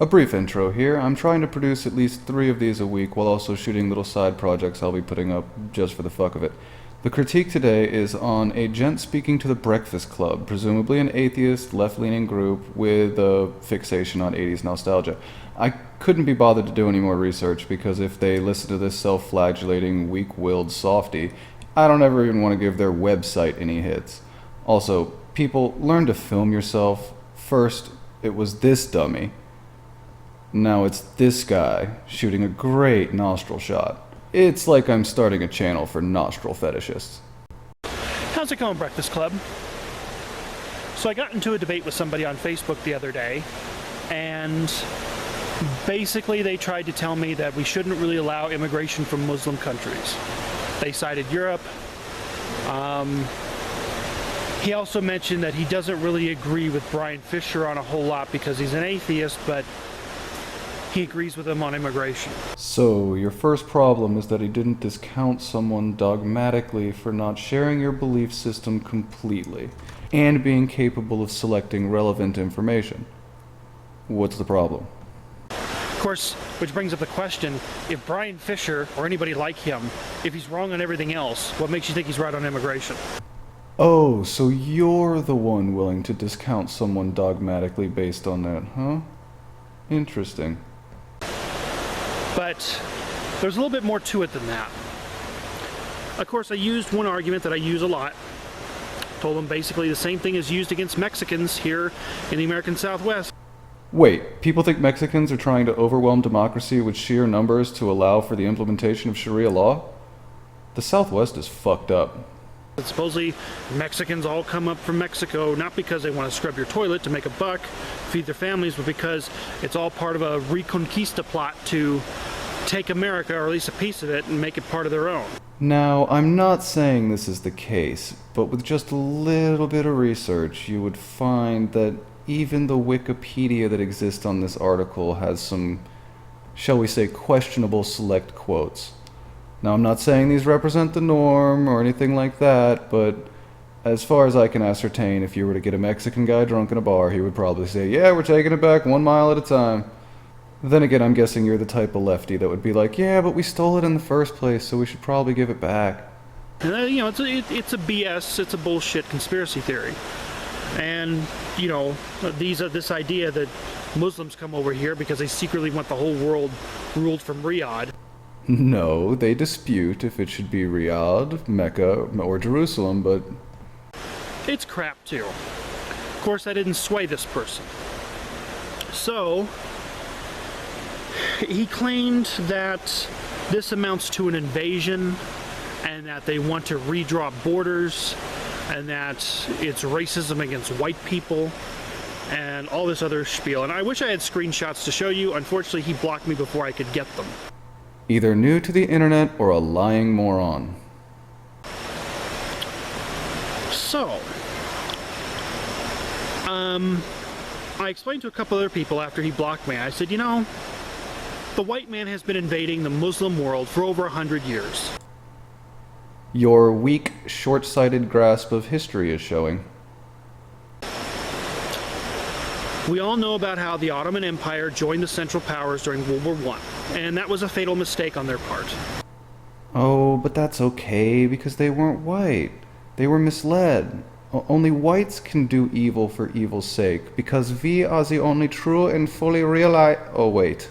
A brief intro here. I'm trying to produce at least 3 of these a week while also shooting little side projects I'll be putting up just for the fuck of it. The critique today is on a gent speaking to the Breakfast Club, presumably an atheist, left-leaning group with a fixation on 80s nostalgia. I couldn't be bothered to do any more research because if they listen to this self-flagellating, weak-willed softy, I don't ever even want to give their website any hits. Also, people, learn to film yourself. First, it was this dummy. Now it's this guy shooting a great nostril shot. It's like I'm starting a channel for nostril fetishists. How's it going, Breakfast Club? So I got into a debate with somebody on Facebook the other day, and basically they tried to tell me that we shouldn't really allow immigration from Muslim countries. They cited Europe. He also mentioned that he doesn't really agree with Brian Fisher on a whole lot because he's an atheist, but he agrees with him on immigration. So, your first problem is that he didn't discount someone dogmatically for not sharing your belief system completely, and being capable of selecting relevant information. What's the problem? Of course, which brings up the question, if Brian Fisher, or anybody like him, if he's wrong on everything else, what makes you think he's right on immigration? Oh, so you're the one willing to discount someone dogmatically based on that, huh? Interesting. But there's a little bit more to it than that. Of course, I used one argument that I use a lot. Told them basically the same thing is used against Mexicans here in the American Southwest. Wait, people think Mexicans are trying to overwhelm democracy with sheer numbers to allow for the implementation of Sharia law? The Southwest is fucked up. Supposedly, Mexicans all come up from Mexico, not because they want to scrub your toilet to make a buck, feed their families, but because it's all part of a Reconquista plot to take America, or at least a piece of it, and make it part of their own. Now, I'm not saying this is the case, but with just a little bit of research, you would find that even the Wikipedia that exists on this article has some, shall we say, questionable select quotes. Now, I'm not saying these represent the norm or anything like that, but as far as I can ascertain, if you were to get a Mexican guy drunk in a bar, he would probably say, yeah, we're taking it back 1 mile at a time. Then again, I'm guessing you're the type of lefty that would be like, yeah, but we stole it in the first place, so we should probably give it back. And, it's a BS, it's a bullshit conspiracy theory. And, this idea that Muslims come over here because they secretly want the whole world ruled from Riyadh. No, they dispute if it should be Riyadh, Mecca, or Jerusalem, but it's crap too. Of course, I didn't sway this person. So, he claimed that this amounts to an invasion, and that they want to redraw borders, and that it's racism against white people, and all this other spiel. And I wish I had screenshots to show you. Unfortunately, he blocked me before I could get them. Either new to the internet or a lying moron. So, I explained to a couple other people after he blocked me, I said, the white man has been invading the Muslim world for over 100 years. Your weak, short-sighted grasp of history is showing. We all know about how the Ottoman Empire joined the Central Powers during World War I, and that was a fatal mistake on their part. Oh, but that's okay, because they weren't white. They were misled. Only whites can do evil for evil's sake, because we are the only true and fully realized... Oh, wait.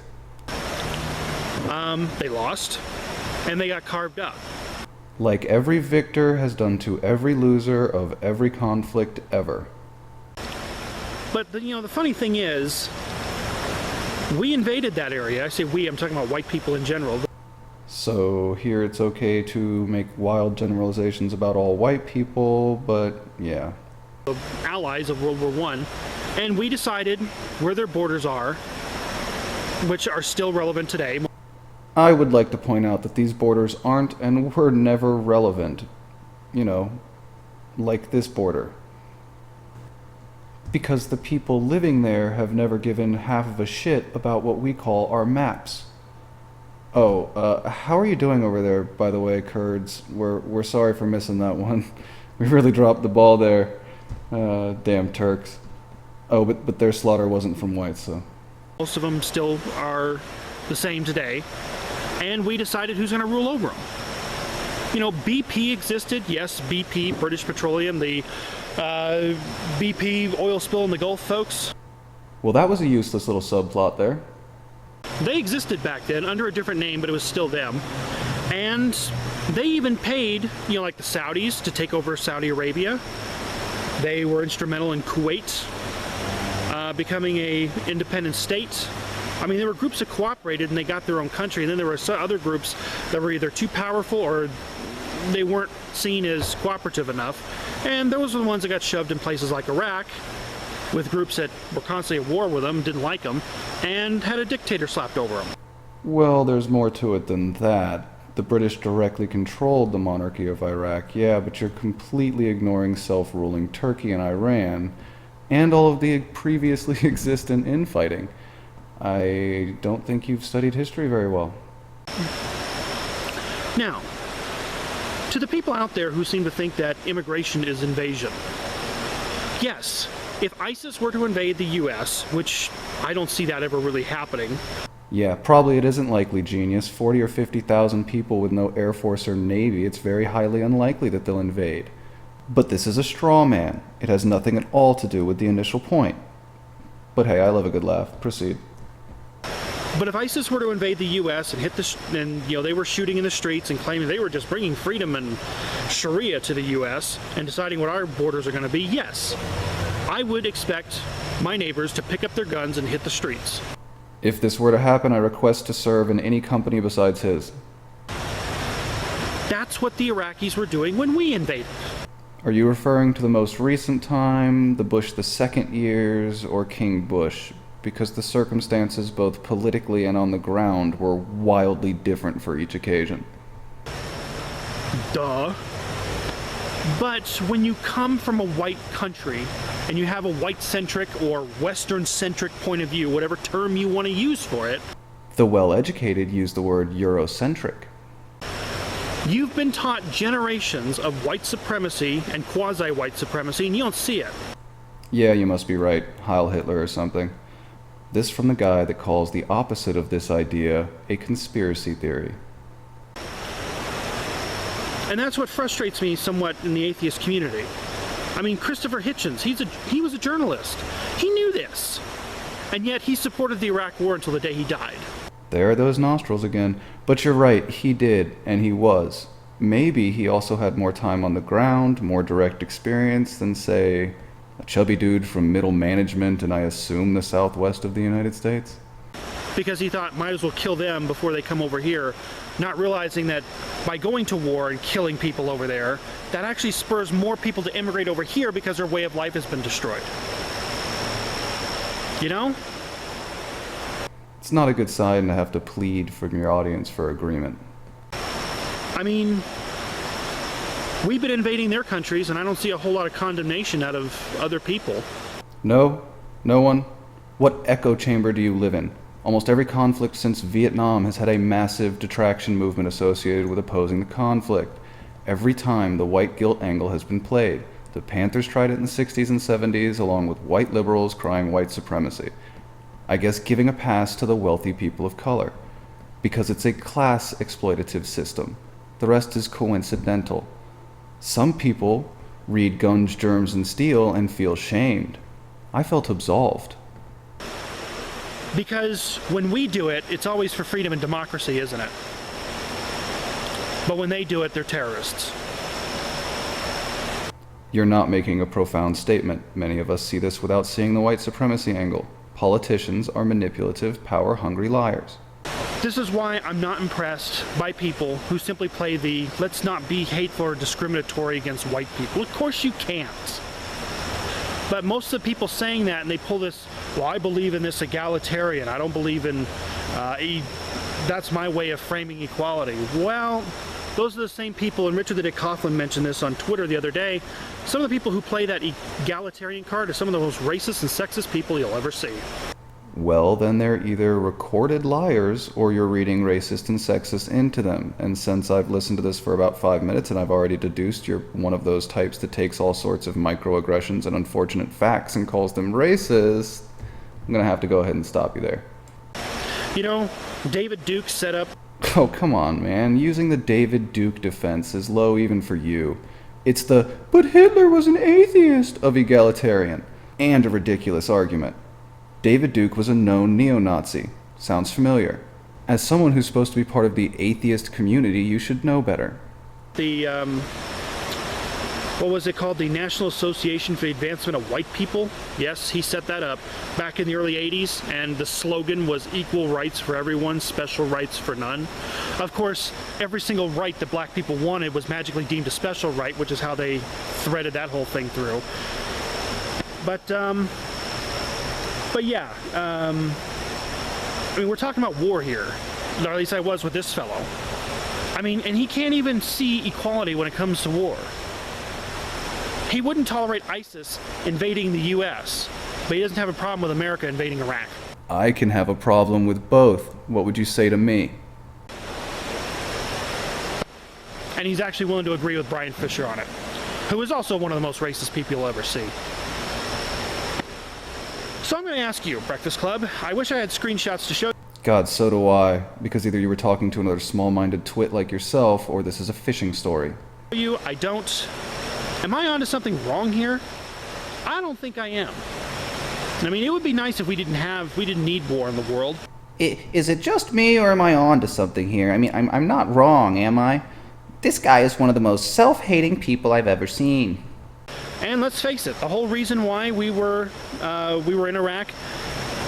They lost, and they got carved up. Like every victor has done to every loser of every conflict ever. But, the funny thing is, we invaded that area. I say we, I'm talking about white people in general. So here it's okay to make wild generalizations about all white people, but yeah. Allies of World War I, and we decided where their borders are, which are still relevant today. I would like to point out that these borders aren't and were never relevant. Like this border. Because the people living there have never given half of a shit about what we call our maps. Oh, how are you doing over there, by the way, Kurds? We're sorry for missing that one. We really dropped the ball there. Damn Turks. Oh, but their slaughter wasn't from whites, so... Most of them still are the same today. And we decided who's going to rule over them. You know, BP existed. Yes, BP, British Petroleum, the BP oil spill in the Gulf folks. Well, that was a useless little subplot there. They existed back then under a different name, but it was still them. And they even paid, you know, like the Saudis to take over Saudi Arabia. They were instrumental in Kuwait becoming a independent state. I mean, there were groups that cooperated and they got their own country, and then there were some other groups that were either too powerful or they weren't seen as cooperative enough. And those were the ones that got shoved in places like Iraq with groups that were constantly at war with them, didn't like them, and had a dictator slapped over them. Well, there's more to it than that. The British directly controlled the monarchy of Iraq, yeah, but you're completely ignoring self-ruling Turkey and Iran, and all of the previously existent infighting. I don't think you've studied history very well. Now, to the people out there who seem to think that immigration is invasion, yes, if ISIS were to invade the US, which I don't see that ever really happening. Yeah, probably it isn't likely, genius. 40 or 50,000 people with no Air Force or Navy, it's very highly unlikely that they'll invade. But this is a straw man. It has nothing at all to do with the initial point. But hey, I love a good laugh. Proceed. But if ISIS were to invade the U.S. and they were shooting in the streets and claiming they were just bringing freedom and Sharia to the U.S. and deciding what our borders are going to be, yes, I would expect my neighbors to pick up their guns and hit the streets. If this were to happen, I request to serve in any company besides his. That's what the Iraqis were doing when we invaded. Are you referring to the most recent time, the Bush II years, or King Bush? Because the circumstances, both politically and on the ground, were wildly different for each occasion. Duh. But when you come from a white country, and you have a white-centric or Western-centric point of view, whatever term you want to use for it, the well-educated use the word Eurocentric. You've been taught generations of white supremacy and quasi-white supremacy, and you don't see it. Yeah, you must be right. Heil Hitler or something. This from the guy that calls the opposite of this idea a conspiracy theory. And that's what frustrates me somewhat in the atheist community. I mean, Christopher Hitchens, he was a journalist. He knew this. And yet he supported the Iraq War until the day he died. There are those nostrils again. But you're right, he did, and he was. Maybe he also had more time on the ground, more direct experience than, say, a chubby dude from middle management and I assume the southwest of the United States? Because he thought might as well kill them before they come over here, not realizing that by going to war and killing people over there, that actually spurs more people to immigrate over here because their way of life has been destroyed. You know? It's not a good sign to have to plead from your audience for agreement. I mean, we've been invading their countries, and I don't see a whole lot of condemnation out of other people. No? No one? What echo chamber do you live in? Almost every conflict since Vietnam has had a massive detraction movement associated with opposing the conflict. Every time the white guilt angle has been played. The Panthers tried it in the 60s and 70s, along with white liberals crying white supremacy. I guess giving a pass to the wealthy people of color. Because it's a class exploitative system. The rest is coincidental. Some people read Guns, Germs, and Steel and feel shamed. I felt absolved. Because when we do it, it's always for freedom and democracy, isn't it? But when they do it, they're terrorists. You're not making a profound statement. Many of us see this without seeing the white supremacy angle. Politicians are manipulative, power-hungry liars. This is why I'm not impressed by people who simply play the let's not be hateful or discriminatory against white people. Of course you can't. But most of the people saying that, and they pull this, well, I believe in this egalitarian. I don't believe in, that's my way of framing equality. Well, those are the same people, and Richard the Dick Coughlin mentioned this on Twitter the other day. Some of the people who play that egalitarian card are some of the most racist and sexist people you'll ever see. Well, then they're either recorded liars or you're reading racist and sexist into them. And since I've listened to this for about 5 minutes and I've already deduced you're one of those types that takes all sorts of microaggressions and unfortunate facts and calls them racist, I'm gonna have to go ahead and stop you there. You know, David Duke set up... Oh, come on, man. Using the David Duke defense is low even for you. It's the, but Hitler was an atheist of egalitarian, and a ridiculous argument. David Duke was a known neo-Nazi. Sounds familiar. As someone who's supposed to be part of the atheist community, you should know better. The, what was it called? The National Association for the Advancement of White People. Yes, he set that up back in the early 80s, and the slogan was equal rights for everyone, special rights for none. Of course, every single right that black people wanted was magically deemed a special right, which is how they threaded that whole thing through. But yeah, I mean, we're talking about war here, or at least I was with this fellow. I mean, and he can't even see equality when it comes to war. He wouldn't tolerate ISIS invading the U.S., but he doesn't have a problem with America invading Iraq. I can have a problem with both. What would you say to me? And he's actually willing to agree with Brian Fisher on it, who is also one of the most racist people you'll ever see. So I'm going to ask you, Breakfast Club, I wish I had screenshots to show God, so do I. Because either you were talking to another small-minded twit like yourself, or this is a fishing story. you. I don't... Am I onto something wrong here? I don't think I am. I mean, it would be nice if we didn't need war in the world. Is it just me, or am I on to something here? I mean, I'm not wrong, am I? This guy is one of the most self-hating people I've ever seen. And let's face it, the whole reason why we were in Iraq,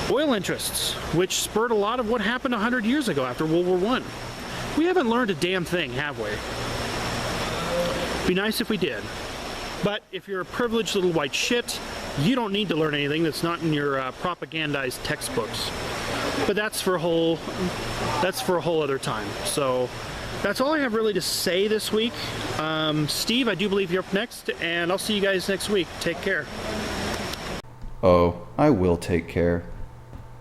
oil interests, which spurred a lot of what happened 100 years ago after World War I. We haven't learned a damn thing, have we? Be nice if we did. But if you're a privileged little white shit, you don't need to learn anything that's not in your propagandized textbooks. But that's for a whole other time. So that's all I have really to say this week. Steve, I do believe you're up next, and I'll see you guys next week. Take care. Oh, I will take care.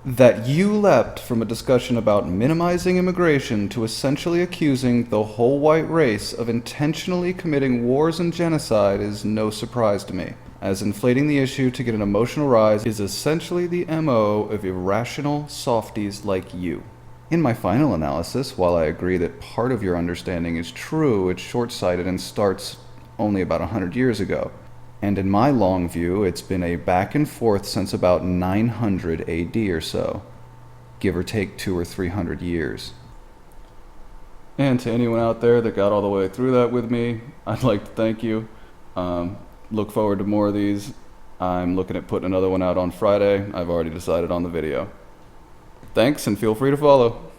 That you leapt from a discussion about minimizing immigration to essentially accusing the whole white race of intentionally committing wars and genocide is no surprise to me, as inflating the issue to get an emotional rise is essentially the MO of irrational softies like you. In my final analysis, while I agree that part of your understanding is true, it's short-sighted and starts only about 100 years ago. And in my long view, it's been a back and forth since about 900 AD or so, give or take 200 or 300 years. And to anyone out there that got all the way through that with me, I'd like to thank you. Look forward to more of these. I'm looking at putting another one out on Friday. I've already decided on the video. Thanks, and feel free to follow.